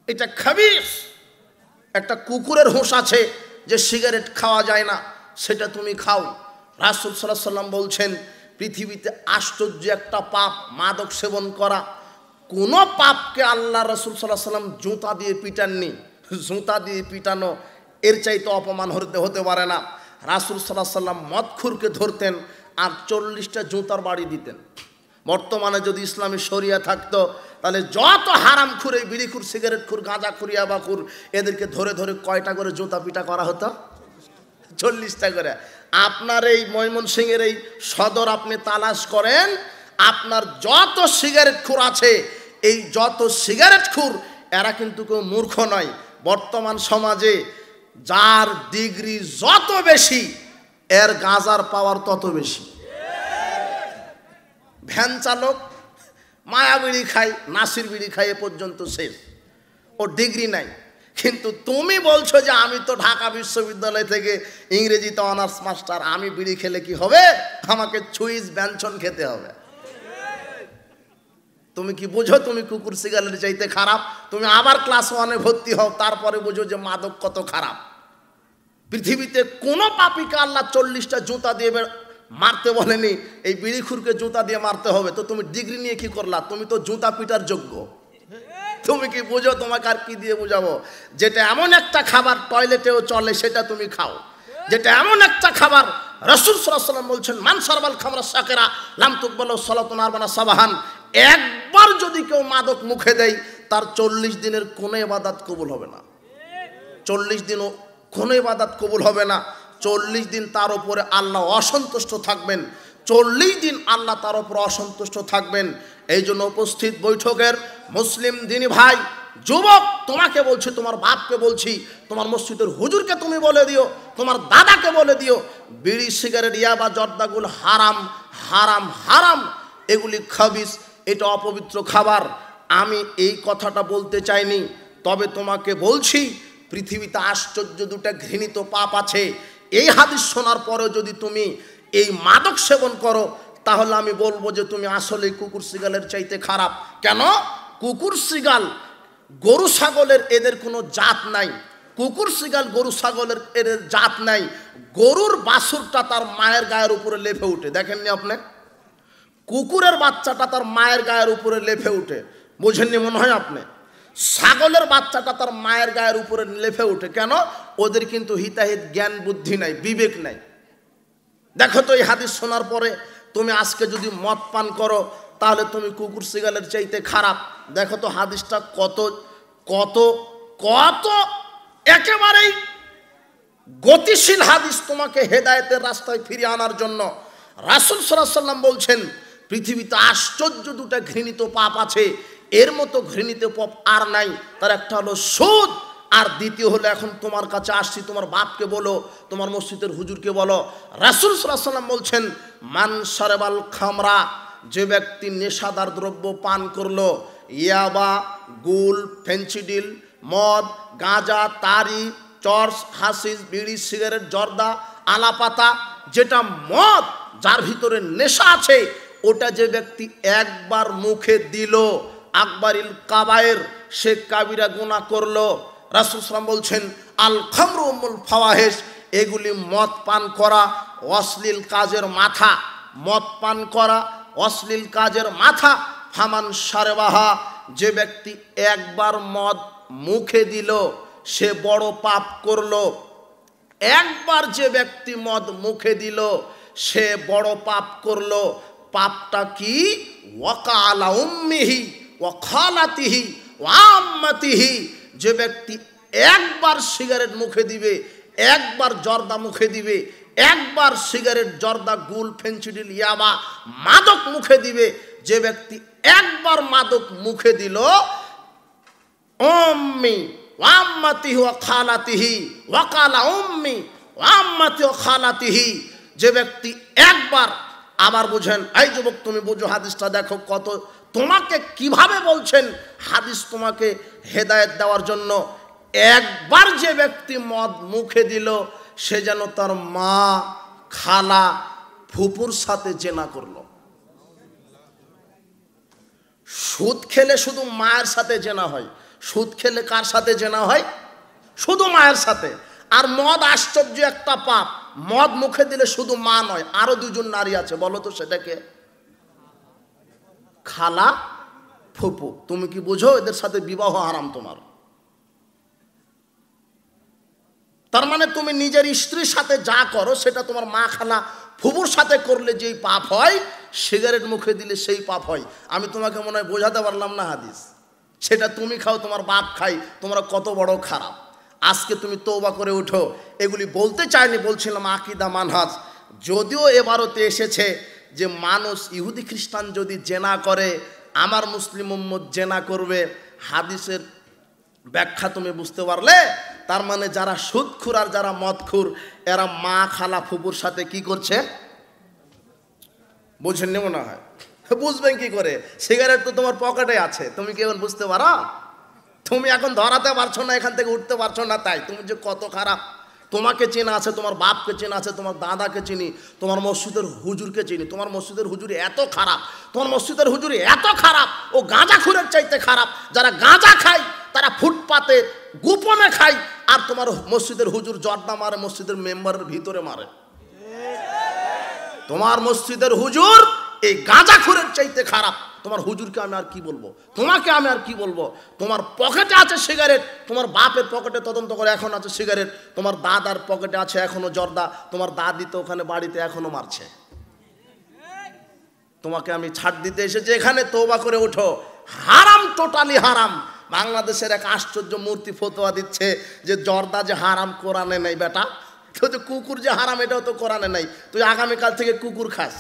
এটা খাবিস। একটা কুকুরের হুঁশ আছে যে সিগারেট খাওয়া যায় না, সেটা তুমি খাও। রাসূল সাল্লাল্লাহু আলাইহি ওয়াসাল্লাম বলছেন পৃথিবীতে আশ্চর্য একটা পাপ মাদক সেবন করা। কোনো পাপকে আল্লাহ রাসূল সাল্লাল্লাহু আলাইহি ওয়াসাল্লাম জুতা দিয়ে পিটাননি। জুতা দিয়ে পিটানো এর চাইতে অপমান হতে পারে না। রাসূল সাল্লাল্লাহু আলাইহি ওয়াসাল্লাম মদখুরকে ধরতেন আর 40টা জুতার বাড়ি দিতেন। বর্তমানে যদি ইসলামী শরিয়া থাকতো তাহলে যত হারামখুর, এই বিড়িখুর, সিগারেটখুর, গাঁজাখুর, ইয়াবাখুর, এদেরকে ধরে ধরে কয়টা করে জুতা পিটা করা হতো? 40টা করে। আপনার এই ময়মনসিংহের এই সদর আপনি তালাশ করেন, আপনার যত সিগারেটখুর আছে, এই যত সিগারেটখুর, এরা কিন্তু কেউ মূর্খ নয়। বর্তমান সমাজে যার ডিগ্রি যত বেশি, এর গাঁজার পাওয়ার তত বেশি। ভ্যান চালক মায়া বিড়ি খায়, নাসির বিড়ি খায়, এ পর্যন্ত শেষ, ওর ডিগ্রি নাই। কিন্তু তুমি বলছো যে আমি তো ঢাকা বিশ্ববিদ্যালয় থেকে ইংরেজিতে অনার্স মাস্টার, আমি বিড়ি খেলে কি হবে? আমাকে সুইস ব্যঞ্জন খেতে হবে। তুমি কি বুঝো তুমি কুকুর সিগারেট চাইতে খারাপ? তুমি আবার ক্লাস 1-এ ভর্তি হও, তারপরে বুঝো যে মাদক কত খারাপ। পৃথিবীতে কোনো পাপীকে আল্লাহ 40টা জুতা দিয়ে মারতে বলেনি, এই বিড়িখুরকে জুতা দিয়ে মারতে হবে। তো তুমি ডিগ্রি নিয়ে কি করলা? তুমি তো জুতা পিটার যোগ্য। তুমি কি বুঝো? তোমাকে আর কি দিয়ে বুঝাবো? যেটা এমন একটা খাবার টয়লেটেও চলে, সেটা তুমি খাও। যেটা এমন একটা খাবার রাসূল সাল্লাল্লাহু আলাইহি ওয়াসাল্লাম বলছেন মান শারবাল খামরা সাকিরা লাম তুকবালু সালাতুন আরবানা সাবাহান। একবার যদি কেউ মাদক মুখে দেয়, তার 40 দিনের কোনো ইবাদত কবুল হবে না। 40 দিনও কোনো ইবাদত কবুল হবে না। 40 দিন তার উপরে আল্লাহ অসন্তুষ্ট থাকবেন। 40 দিন আল্লাহ তার উপর অসন্তুষ্ট থাকবেন। এই জন্য উপস্থিত বৈঠকের মুসলিম দিনী ভাই, যুবক, তোমাকে বলছি, তোমার বাপকে বলছি, তোমার মসজিদের হুজুরকে তুমি বলে দিও, তোমার দাদাকে বলে দিও, বিড়ি, সিগারেট, ইয়াবা, জর্দাগুল হারাম, হারাম, হারাম। এগুলি খাবিস, এটা অপবিত্র খাবার। আমি এই কথাটা বলতে চাইনি, তবে তোমাকে বলছি পৃথিবীতে আশ্চর্য দুটা ঘৃণিত পাপ আছে। এই হাদিস শোনার পরেও যদি তুমি এই মাদক সেবন করো, তাহলে আমি বলবো যে তুমি আসলে কুকুর সিগালের চাইতে খারাপ। কেন? কুকুর সিগাল, গরু ছাগলের এদের কোনো জাত নাই। কুকুর সিগাল, গরু ছাগলের এদের জাত নাই। গরুর বাছুরটা তার মায়ের গায়ের উপরে লেফে উঠে, দেখেননি আপনি? কুকুরের বাচ্চাটা তার মায়ের গায়ের উপরে লেফে উঠে, বুঝেননি মনে হয় আপনি? ছাগলের বাচ্চাটা তার মায়ের গায়ের উপরে লেফে উঠে। কেন? ওদের কিন্তু হিতাহিত জ্ঞান বুদ্ধি নাই, বিবেক নাই। দেখো তো এই হাদিস শোনার পরে তুমি আজকে যদি মদ পান করো, তাহলে তুমি কুকুর সিগালের চাইতে খারাপ। দেখো তো হাদিসটা কত কত কত একেবারেই গতিশীল হাদিস, তোমাকে হেদায়েতের রাস্তায় ফিরিয়ে আনার জন্য। রাসূল সাল্লাল্লাহু আলাইহি ওয়াসাল্লাম বলছেন পৃথিবীতে আশ্চর্য দুটা ঘৃণিত পাপ আছে, এর মতো ঘৃণিত পাপ আর নাই। তার একটা হলো সুদ, আর দ্বিতীয় হলো, এখন তোমার কাছে আসছি, তোমার বাপকে বলো, তোমার মসজিদের হুজুরকে বলো। রাসূল সাল্লাল্লাহু আলাইহি ওয়াসাল্লাম বলছেন মান শারাবাল খামরা, যে ব্যক্তি নেশাদার দ্রব্য পান করলো, ইয়াবা, গুল, ফেন্সিডিল, মদ, গাঁজা, তারি, চর্স, হাসিস, বিড়ি, সিগারেট, জর্দা, আলাপাতা, যেটা মদ, যার ভিতরে নেশা আছে, ওটা যে ব্যক্তি একবার মুখে দিল, আকবারিল কাবায়ের, সে কাবিরা গুনাহ করলো। রাসূল সাল্লাল্লাহু আলাইহি ওয়াসাল্লাম বলছেন আল খামরু উম্মুল ফাওয়াহিশ, এগুলি মদ পান করা অশ্লীল কাজের মাথা। মদ পান করা অশ্লীল কাজের মাথা। ফামান শারবাহা, যে ব্যক্তি একবার মদ মুখে দিল, সে বড় পাপ করলো। একবার যে ব্যক্তি মদ মুখে দিল, সে বড় পাপ করলো। পাপটা কি? ওয়াকা আলা উম্মিহি ওয়া খালাতিহি ওয়া আম্মাতিহি, যে ব্যক্তি একবার সিগারেট মুখে দিবে, একবার জর্দা মুখে দিবে, একবার সিগারেট, জর্দা, গুল, ফেন্সিডিল, ইয়াবা, মাদক মুখে দিবে, যে ব্যক্তি একবার মাদক মুখে দিল, উম্মি ওয়া আম্মাতিহি ওয়া খালাতিহি, ওয়া কালা উম্মি ওয়া আম্মাতি ওয়া খালাতিহি, যে ব্যক্তি একবার, আবার বুঝেন, এই যুবক তুমি বুঝো হাদিসটা, দেখো কত তোমাকে কিভাবে বলছেন হাদিস তোমাকে হেদায়েত দেওয়ার জন্য। একবার যে ব্যক্তি মদ মুখে দিল, সে যেন তার মা, খালা, ফুপুর সাথে জেনা করলো। সুদ খেলে শুধু মায়ের সাথে জেনা হয়, সুদ খেলে কার সাথে জেনা হয়? শুধু মায়ের সাথে। আর মদ আশ্চর্য একটা পাপ, মদ মুখে দিলে শুধু মা নয়, আরো দুজন নারী আছে, বলো তো সেটাকে? খালা, ফুপু। তুমি কি বুঝো এদের সাথে বিবাহ হারাম তোমার? তার মানে তুমি নিজের স্ত্রীর সাথে যা করো সেটা তোমার মা, খালা, ফুপুর সাথে করলে যেই পাপ হয়, সিগারেট মুখে দিলে সেই পাপ হয়। আমি তোমাকে মনে হয় বোঝাতে পারলাম না হাদিস। সেটা তুমি খাও, তোমার বাপ খাই, তোমরা কত বড় খারাপ। আজকে তুমি তওবা করে উঠো। এগুলি বলতে চাইনি, বলছিলাম আকীদা মানহাজ। যদিও এবারতে এসেছে যে মানুষ ইহুদি খ্রিস্টান যদি জেনা করে, আমার মুসলিম উম্মত জেনা করবে। হাদিসের ব্যাখ্যা তুমি বুঝতে পারলে? তার মানে যারা সুদখোর আর যারা মদখোর, এরা মা, খালা, ফুপুর সাথে কি করছে? বুঝেননি মনে হয়। বুঝবেন কি করে? সিগারেট তো তোমার পকেটে আছে, তুমি কি এখন বুঝতে পারো? তুমি এখন ধরাতে পারছো না, এখান থেকে উঠতে পারছো না, তাই তুমি যে কত খারাপ। তোমাকে চেনা আছে, তোমার বাপকে চেনা আছে, তোমার দাদাকে চিনি, তোমার মসজিদের হুজুরকে চিনি। তোমার মসজিদের হুজুর এত খারাপ, তোমার মসজিদের হুজুর এত খারাপ, ও গাঁজাখুরের চাইতে খারাপ। যারা গাঁজা খায় তারা ফুটপাতে গোপনে খায়, আর তোমার মসজিদের হুজুর জর্দা মারে, মসজিদের মেম্বারের ভিতরে মারে। তোমার মসজিদের হুজুর এই গাঁজাখুরের চাইতে খারাপ। তোমার হুজুরকে আমি আর কি বলবো, তোমাকে আমি আর কি বলবো? তোমার পকেটে আছে সিগারেট, তোমার বাপের পকেটে তদন্ত করে এখন আছে সিগারেট, তোমার দাদার পকেটে আছে এখনো জর্দা, তোমার দাদি তো ওখানে বাড়িতে এখনো মারছে। তোমাকে আমি ছাড় দিতে এসেছি এখানে, তওবা করে ওঠো। হারাম, টোটালি হারাম। বাংলাদেশের এক আশ্চর্য মূর্তি ফতোয়া দিচ্ছে যে জর্দা যে হারাম, কোরআনে নেই বেটা। তো যে কুকুর যে হারাম, এটাও তো কোরআনে নাই। তুই আগামীকাল থেকে কুকুর খাস।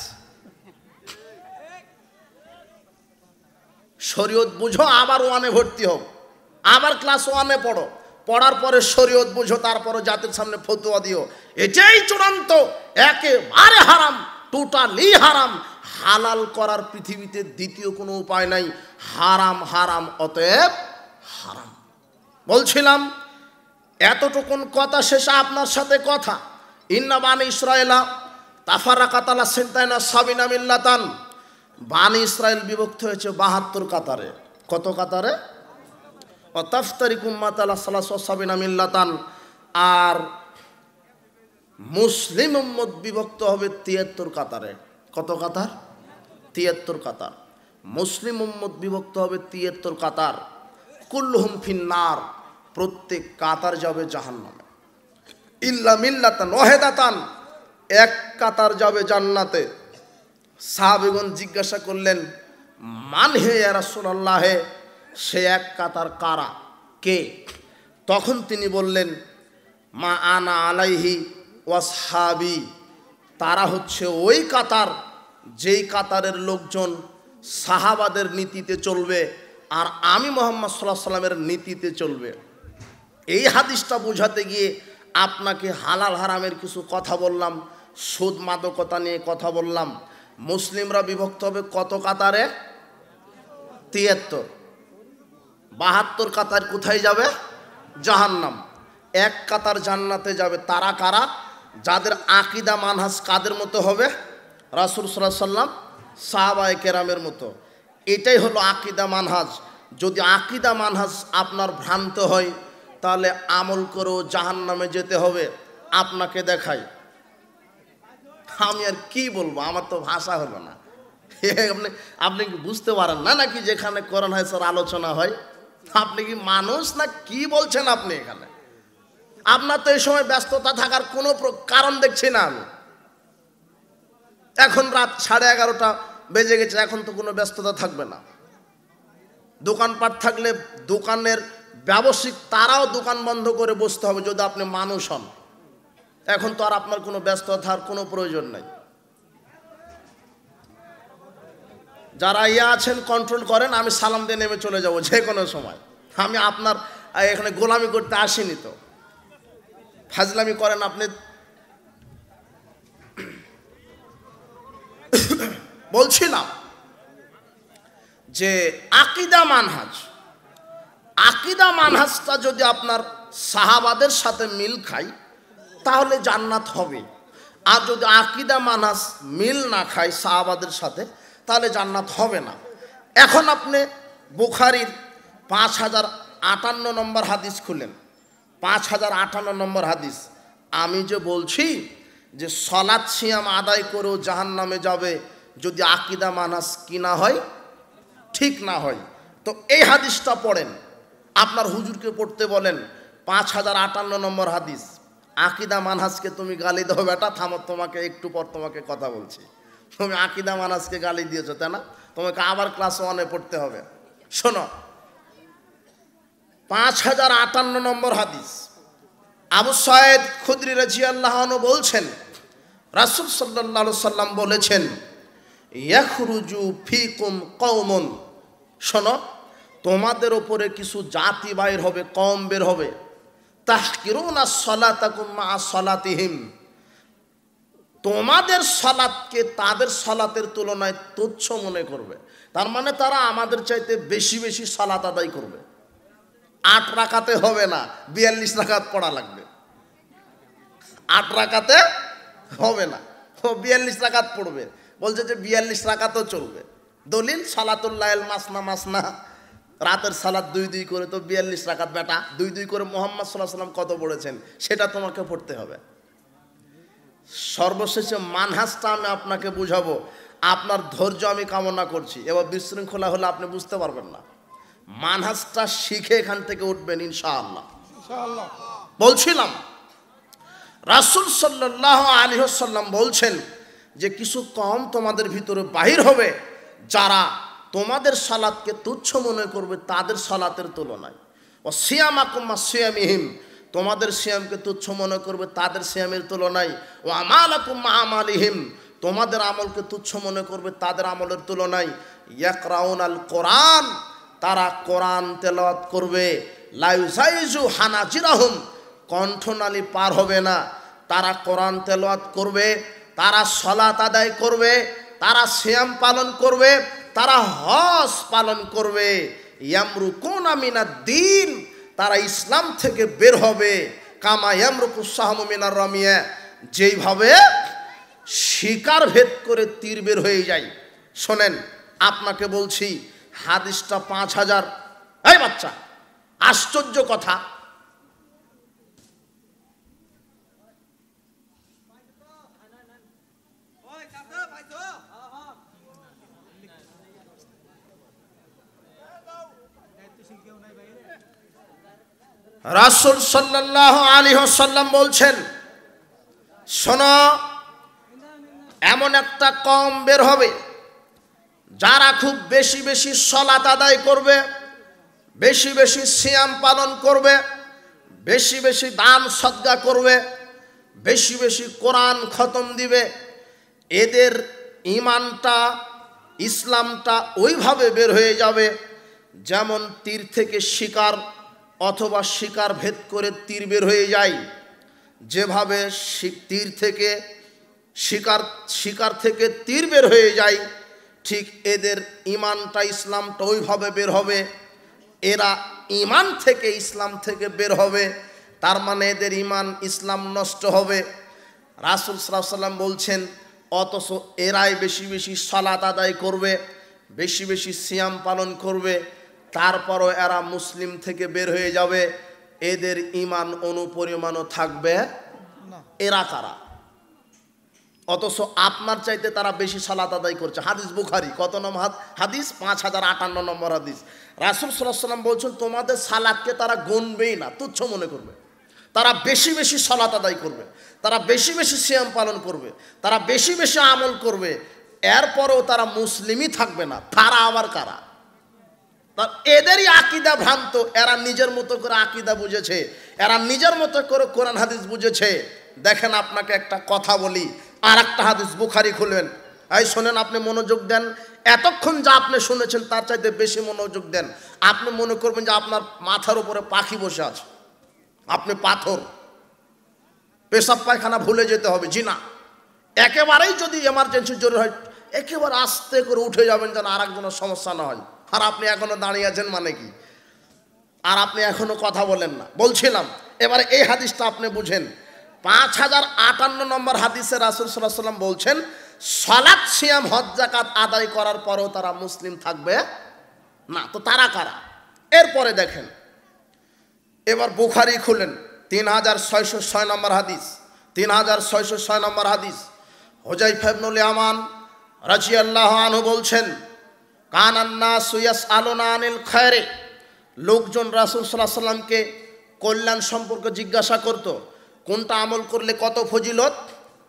শরীয়ত বুঝো, আবার ওয়ানে ভর্তি হও, আবার ক্লাস ওয়ানে পড়ো, পড়ার পরে শরীয়ত বুঝো, তারপরে জাতির সামনে ফতোয়া দিও। এটাই চূড়ান্ত, একেবারে হারাম, টোটালি হারাম। হালাল করার পৃথিবীতে দ্বিতীয় কোনো উপায় নাই। হারাম হারাম, অতএব হারাম। বলছিলাম এতটুকুন কথা শেষে আপনার সাথে কথা। ইন্না বানি ইসরায়েলা তাফারাকাত আলা সিনতাইনা সাবিনা মিল্লাতান। বানি ইসরায়েল বিভক্ত হয়েছে 72 কাতারে। কত কাতারে? ও তাফতারিকু উম্মাত আলা সালাসা সাবিনা মিল্লাতান। আর মুসলিম উম্মত বিভক্ত হবে 73 কাতারে। কত কাতার? 73 কাতার। মুসলিম উম্মত বিভক্ত হবে 73 কাতার। কুল্লুহুম ফিন্নার, প্রত্যেক কাতার যাবে জাহান্নামে। ইল্লা মিল্লাতান ওয়াহিদাতান, এক কাতার যাবে জান্নাতে। সাহাবীগণ জিজ্ঞাসা করলেন, মান হে ইয়া রাসূলুল্লাহ, সে এক কাতার কারা, কে? তখন তিনি বললেন, মা আনা আলাইহি ওয়াসহাবি, তারা হচ্ছে ওই কাতার যেই কাতারের লোকজন সাহাবাদের নীতিতে চলবে, আর আমি মুহাম্মদ সাল্লাল্লাহু আলাইহি সাল্লামের নীতিতে চলবে। এই হাদিসটা বোঝাতে গিয়ে আপনাকে হালাল হারামের কিছু কথা বললাম, সুদ মাদকতা নিয়ে কথা বললাম। মুসলিমরা বিভক্ত হবে কত কাতারে? 73। 72 কাতার কোথায় যাবে? জাহান্নাম। এক কাতার জান্নাতে যাবে। তারা কারা? যাদের আকীদা মানহাজ কাদের মতো হবে? রাসূল সাল্লাল্লাহু আলাইহি সাল্লাম, সাহাবায়ে কেরামের মতো। এটাই হলো আকীদা মানহাজ। যদি আকীদা মানহাজ আপনার ভ্রান্ত হয়, তাহলে আমল করেও জাহান্নামে যেতে হবে। আপনাকে দেখাই, আমি আর কি বলবো, আমার তো ভাষা হলো না। আপনি কি বুঝতে পারেন না নাকি যেখানে কোরআন হাদিসের আলোচনা হয়? আপনি কি মানুষ না কি বলছেন আপনি এখানে? আপনার তো এই সময় ব্যস্ততা থাকার কোনো কারণ দেখছি না আমি। এখন রাত 11:30 বেজে গেছে, এখন তো কোনো ব্যস্ততা থাকবে না। দোকানপাট থাকলে দোকানের ব্যবসায়িক তারাও দোকান বন্ধ করে বসতে হবে যদি আপনি মানুষ হন। এখন তো আর আপনার কোনো ব্যস্ততার কোনো প্রয়োজন নাই। যারা আছেন কন্ট্রোল করেন, আমি সালাম দিয়ে নেমে চলে যাব যে কোনো সময়। আমি আপনার এখানে গোলামি করতে আসিনি, তো ফাজলামি করেন আপনি। বলছিলাম যে আকীদা মানহাজ, আকীদা মানহাজটা যদি আপনার সাহাবাদের সাথে মিল খায় তাহলে জান্নাত হবে। আর যদি আকীদা মানহাজ মিল না খায় সাহাবাদের সাথে, তাহলে জান্নাত হবে না। এখন আপনি বুখারীর 5058 নম্বর হাদিস খুলেন, 5058 নম্বর হাদিস। আমি যে বলছি যে সালাত সিয়াম আদায় করেও জাহান্নামে যাবে যদি আকীদা মানহাজ কি না হয়, ঠিক না হয়। তো এই হাদিসটা পড়েন, আপনার হুজুরকে পড়তে বলেন। 5058 নম্বর হাদিস। আকীদা মানহাজকে তুমি গালি দাও বেটা, থামো, তোমাকে একটু পর তোমাকে কথা বলছি। তুমি আকীদা মানহাজকে গালি দিয়েছো তাই না, তোমাকে আবার ক্লাস 1-এ পড়তে হবে। শোনো, 5058 নম্বর হাদিস। আবু সাঈদ খুদরি রাদিয়াল্লাহু আনহু বলছেন, রাসূল সাল্লাল্লাহু আলাইহি সাল্লাম বলেছেন, ইয়াখরুজু ফিকুম কওমুন, শোনো, তোমাদের উপরে কিছু জাতি বাইর হবে, কওম বের হবে, তাহকিরুনা সালাতাকুম মা সালাতিহিম, তোমাদের সালাতকে তাদের সালাতের তুলনায় তুচ্ছ মনে করবে। তার মানে তারা আমাদের চাইতে বেশি বেশি সালাত আদায় করবে। 8 রাকাতে হবে না, 42 রাকাত পড়া লাগবে। 8 রাকাতে হবে না, ও 42 রাকাত পড়বে। বলছে যে 42 রাকাতও চলবে। দলিল সালাতুল লাইল মাসনা মাসনা, রাতের সালাত 2 করে, তো 42 রাকাত বেটা 2 করে মুহাম্মদ সাল্লাল্লাহু আলাইহি ওয়াসাল্লাম কত পড়েছেন সেটা তোমাকে পড়তে হবে। সর্বশেষে মানহাজটা আমি আপনাকে বুঝাবো, আপনার ধৈর্য আমি কামনা করছি। এবার বিশৃঙ্খলা হলে আপনি বুঝতে পারবেন না। মানহাজটা শিখে এখান থেকে উঠবেন ইনশাআল্লাহ। বলছিলাম রাসূল সাল্লাল্লাহু আলাইহি ওয়াসাল্লাম বলছেন যে কিছু কম তোমাদের ভিতরে বাহির হবে যারা তোমাদের সালাতকে তুচ্ছ মনে করবে তাদের সালাতের তুলনায়। ও সিয়ামাকুম মা সিয়ামিহিম, তোমাদের সিয়ামকে তুচ্ছ মনে করবে তাদের সিয়ামের তুলনায়। ও আমালাকুম মা আমালিহিম, তোমাদের আমলকে তুচ্ছ মনে করবে তাদের আমলের তুলনায়। ইয়াকরাউনাল কোরআন, তারা কোরআন তেলাওয়াত করবে। লা ইউজাইজু হানাজিরাহুম, কণ্ঠনালী পার হবে না। তারা কোরআন তেলাওয়াত করবে, তারা সালাত আদায় করবে, তারা সিয়াম পালন করবে, তারা হজ পালন করবে। ইয়ামরুকুনা মিনাদ-দ্বীন, তারা ইসলাম থেকে বের হবে। কামা ইয়ামরুকুস সাহমু মিনার রামিয়া, যেইভাবে শিকার ভেদ করে তীর বের হয়ে যায়। শোনেন, আপনাকে বলছি হাদিসটা 5000। এই বাচ্চা, আশ্চর্য কথা, রাসূল সাল্লাল্লাহু আলাইহি ওয়াসাল্লাম বলছেন, শোনো, এমন একটা কওম বের হবে যারা খুব বেশি বেশি সালাত আদায় করবে, বেশি বেশি সিয়াম পালন করবে, বেশি বেশি দান সদকা করবে, বেশি বেশি কোরআন খতম দিবে। এদের ঈমানটা, ইসলামটা ওইভাবে বের হয়ে যাবে যেমন তীর থেকে শিকার অথবা শিকার ভেদ করে তীর বের হয়ে যায়। যেভাবে তীর থেকে শিকার থেকে তীর বের হয়ে যায়, ঠিক এদের ঈমানটা, ইসলামটা ওইভাবে বের হবে। এরা ঈমান থেকে, ইসলাম থেকে বের হবে, তার মানে এদের ঈমান ইসলাম নষ্ট হবে। রাসূল সাল্লাল্লাহু আলাইহি ওয়াসাল্লাম বলছেন, অথচ এরাই বেশি বেশি সালাত আদায় করবে, বেশি বেশি সিয়াম পালন করবে, তারপরও এরা মুসলিম থেকে বের হয়ে যাবে, এদের ঈমান অনুপরিমাণও থাকবে না। এরা কারা? অথচ আপনার চাইতে তারা বেশি সালাত আদায় করছে। হাদিস বুখারী, কত নম্বর হাদিস? 5058 নম্বর হাদিস। রাসূল সাল্লাল্লাহু আলাইহি ওয়াসাল্লাম বলছেন, তোমাদের সালাতকে তারা গুনবেই না, তুচ্ছ মনে করবে। তারা বেশি বেশি সালাত আদায় করবে, তারা বেশি বেশি সিয়াম পালন করবে, তারা বেশি বেশি আমল করবে, এরপরেও তারা মুসলিমই থাকবে না। তারা আবার কারা? এদেরই আকীদা ভ্রান্ত। এরা নিজের মতো করে আকীদা বুঝেছে, এরা নিজের মতো করে কোরআন হাদিস বুঝেছে। দেখেন, আপনাকে একটা কথা বলি, আর একটা হাদিস বুখারী খুলবেন। এই শোনেন, আপনি মনোযোগ দেন। এতক্ষণ যা আপনি শুনেছেন তার চাইতে বেশি মনোযোগ দেন। আপনি মনে করবেন যে আপনার মাথার উপরে পাখি বসে আছে, আপনি পাথর, পেশাব পায়খানা ভুলে যেতে হবে। জি না, একেবারেই যদি এমার্জেন্সি জরুরি হয় একেবারে আস্তে করে উঠে যাবেন যেন আর একজনের সমস্যা না হয়। আর আপনি এখনো দাঁড়িয়ে আছেন মানে কি? আর আপনি এখনো কথা বলেন না। বলছিলাম, এবারে এই হাদিসটা আপনি বুঝেন। 5058 নম্বর হাদিসে রাসূল সাল্লাল্লাহু আলাইহি ওয়াসাল্লাম বলছেন, সালাত, সিয়াম, হজ, যাকাত আদায় করার পরেও তারা মুসলিম থাকবে না। তো তারা কারা? এরপরে দেখেন, এবার বুখারী খুলেন 3606 নম্বর হাদিস, 3606 নম্বর হাদিস। হুযায়ফা ইবনুল ইয়ামান রাদিয়াল্লাহু আনহু বলছেন, কানান নাসু ইয়াসআলুনা আনিল খায়রে, লোকজন রাসূল সাল্লাল্লাহু আলাইহি সাল্লামকে কল্যাণ সম্পর্কে জিজ্ঞাসা করত। কোনটা আমল করলে কত ফজিলত,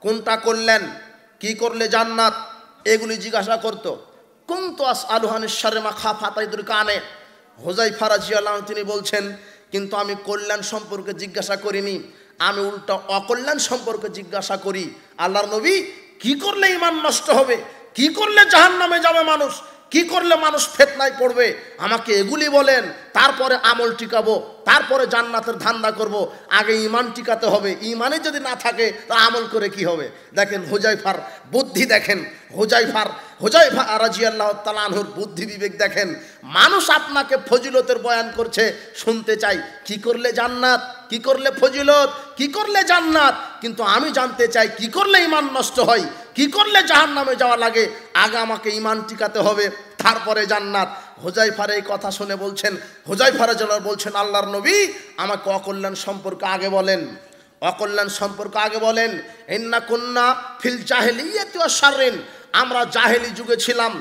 কোনটা কল্যাণ, কি করলে জান্নাত, এগুলি জিজ্ঞাসা করত। কুনতু আসআলু আনিশ শাররি মাখাফাতা ইদরিকানে, হুযায়ফা রাদিয়াল্লাহু আনহু তিনি বলছেন, কিন্তু আমি কল্যাণ সম্পর্কে জিজ্ঞাসা করিনি, আমি উল্টা অকল্যাণ সম্পর্কে জিজ্ঞাসা করি। আল্লাহর নবী, কি করলে ঈমান নষ্ট হবে, কি করলে জাহান্নামে যাবে মানুষ, কি করলে মানুষ ফিতনায় পড়বে, আমাকে এগুলি বলেন, তারপরে আমল টিকাবো, তারপরে জান্নাতের ধান্দা করব। আগে ঈমান টিকাতে হবে, ঈমানই যদি না থাকে তা আমল করে কি হবে। দেখেন হুযায়ফার বুদ্ধি, দেখেন হুযায়ফা রাদিয়াল্লাহু তাআলা আনহুর বুদ্ধি বিবেক দেখেন। মানুষ আপনাকে ফজিলতের বয়ান করছে, শুনতে চাই কি করলে জান্নাত, কি করলে ফজিলত, কি করলে জান্নাত, কিন্তু আমি জানতে চাই কি করলে ঈমান নষ্ট হয়, কি করলে জাহান্নামে যাওয়া লাগে। আগে আমাকে ঈমান টিকাতে হবে, তারপরে জান্নাত। হুযায়ফার এই কথা শুনে বলছেন, হুযায়ফা রাদিয়াল্লাহু আনহু বলছেন, আল্লাহর নবী আমাকে অকল্যাণ সম্পর্কে আগে বলেন, অকল্যাণ সম্পর্কে আগে বলেন। ইন্না কুন্না ফিল জাহিলিয়াতি ওয়া শাররিন, আমরা জাহেলি যুগে ছিলাম,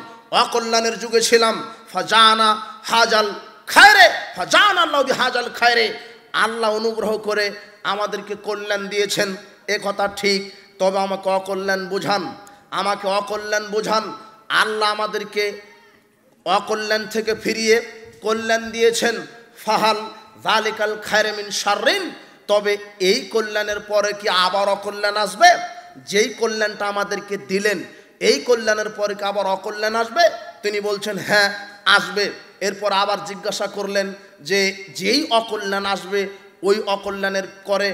অকল্যাণের যুগে ছিলাম। ফাজানা হাজাল খায়রে, ফাজানা আল্লাহু বিহাজাল খায়রে, আল্লাহ অনুগ্রহ করে আমাদেরকে কল্যাণ দিয়েছেন, এ কথা ঠিক, তবে আমাকে অকল্যাণ বোঝান, আমাকে অকল্যাণ বোঝান। আল্লাহ আমাদেরকে অকল্যাণ থেকে ফিরিয়ে কল্যাণ দিয়েছেন। ফাহাল যালিকাল খায়রে মিন শাররিন, তবে এই কল্যাণের পরে কি আবার অকল্যাণ আসবে? যেই কল্যাণটা আমাদেরকে দিলেন, এই কল্যাণের পরে কি আবার অকল্যাণ আসবে? তিনি বলছেন হ্যাঁ আসবে। এরপর আবার জিজ্ঞাসা করলেন যে যেই অকল্যাণ আসবে ওই অকল্যাণের করে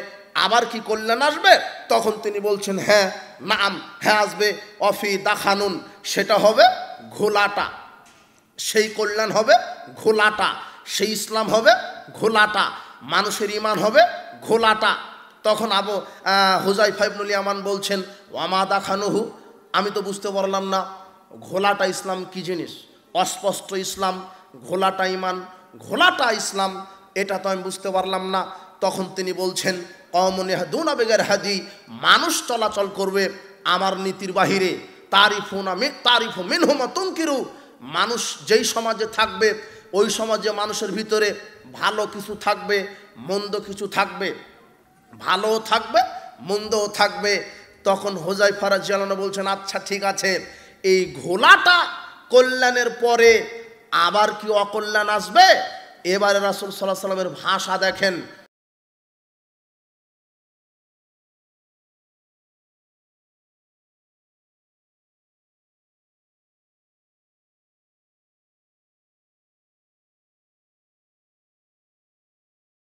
আবার কি কল্যাণ আসবে? তখন তিনি বলছেন হ্যাঁ, নাম, হ্যাঁ আসবে। অফি দাখানুন, সেটা হবে ঘোলাটা, সেই কল্যাণ হবে ঘোলাটা, সেই ইসলাম হবে ঘোলাটা, মানুষের ঈমান হবে ঘোলাটা। তখন হুযায়ফা ইবনুল ইয়ামান বলছেন, ওয়ামা দাখানুহু, আমি তো বুঝতে পারলাম না ঘোলাটা ইসলাম কি জিনিস, অস্পষ্ট ইসলাম, ঘোলাটা ঈমান, ঘোলাটা ইসলাম, এটা তো আমি বুঝতে পারলাম না। তখন তিনি বলছেন, কওমুন ইয়াহদুনা বিগাইরি হাদি, মানুষ চলাচল করবে আমার নীতির বাহিরে। তারিফু মিনহুম মা তুনকিরু, মানুষ যেই সমাজে থাকবে ওই সমাজে মানুষের ভিতরে ভালো কিছু থাকবে, মন্দ কিছু থাকবে, ভালোও থাকবে মন্দও থাকবে। তখন হুযায়ফা রাদিয়াল্লাহু আনহু বলছেন, আচ্ছা ঠিক আছে, এই ঘোলাটা কল্যাণের পরে আবার কি অকল্যাণ আসবে? এবারে রাসূল সাল্লাল্লাহু আলাইহি ওয়াসাল্লামের ভাষা দেখেন,